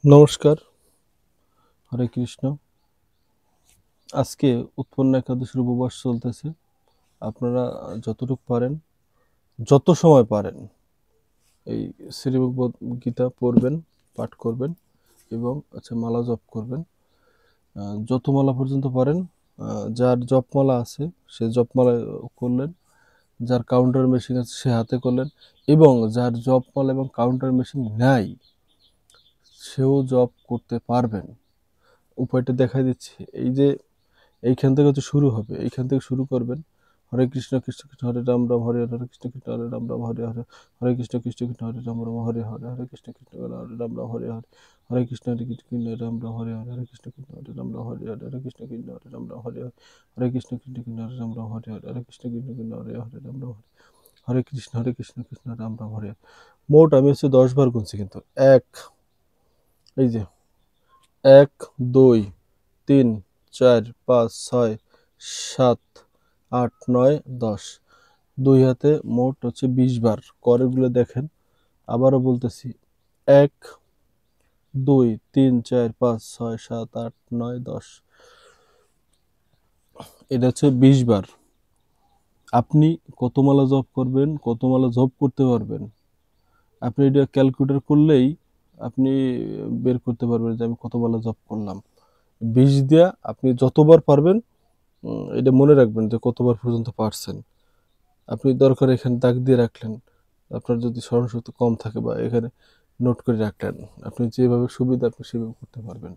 নমস্কার, হরে কৃষ্ণ। আজকে উৎপন্ন একাদশীর উপবাস চলতেছে। আপনারা যতটুকু পারেন, যত সময় পারেন এই শ্রীমদ্ গীতা পড়বেন, পাঠ করবেন এবং মালা জপ করবেন। যত মালা পর্যন্ত পারেন, যার জপমালা আছে সে জপমালা করলেন, যার কাউন্টার মেশিন আছে সে হাতে করলেন, এবং যার জপমালা এবং কাউন্টার মেশিন নাই সেও জপ করতে পারবেন। উপায়টা দেখাই দিচ্ছি। এই যে এইখান থেকে শুরু হবে, এইখান থেকে শুরু করবেন। হরে কৃষ্ণ কৃষ্ণ কৃষ্ণ হরে রাম রাম হরে হরে, হরে কৃষ্ণ কৃষ্ণ হরে রাম রাম হরে হরে, হরে কৃষ্ণ কৃষ্ণ কৃষ্ণ হরে রাম রাম হরে হরে, হরে কৃষ্ণ কৃষ্ণ হরে রাম রাম হরে হরে, হরে কৃষ্ণ কৃষ্ণ হরে রাম রাম হরে হরে, হরে কৃষ্ণ কৃষ্ণ হরে রাম রাম হরে হরে, হরে কৃষ্ণ কৃষ্ণ হরে রাম রাম হরে হরে, হরে কৃষ্ণ কৃষ্ণ হরে রাম রাম হরে হরে, হরে কৃষ্ণ কৃষ্ণ হরে হরে রাম রাম হরে, হরে কৃষ্ণ কৃষ্ণ রাম রাম হরে হরে। মোট আমি 10 বার গুনছি কিন্তু। এক, এই যে 1 2 3 4 5 6 7 8 9 10, দুই হাতে মোট 20 বার। করেগুলো দেখেন। আবারও বলতেছি, 1 2 3 4 5 6 7 8 9 10, এটা 20 বার। আপনি কত মালা জপ করবেন, কত মালা জপ করতে পারবেন, আপনি এটা ক্যালকুলেটর করলেই আপনি বের করতে পারবেন যে আমি কত মালা জপ করলাম। 20 দিয়া আপনি যতবার পারবেন, এটা মনে রাখবেন যে কতবার পর্যন্ত পারছেন। আপনি দরকার এখানে দাগ দিয়ে রাখলেন, আপনার যদি স্মরণশক্তি কম থাকে, বা এখানে নোট করে রাখলেন। আপনি যেভাবে সুবিধা আপনি সেভাবে করতে পারবেন।